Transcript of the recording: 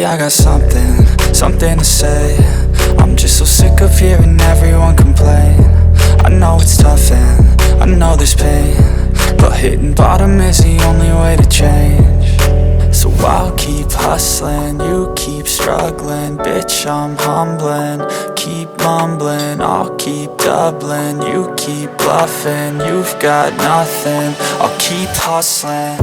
Lately I got something to say. I'm just so sick of hearing everyone complain. I know it's tough and I know there's pain, but hitting bottom is the only way to change. So I'll keep hustling, you keep struggling. Bitch, I'm humbling, keep mumbling. I'll keep doubling, you keep bluffing. You've got nothing, I'll keep hustling.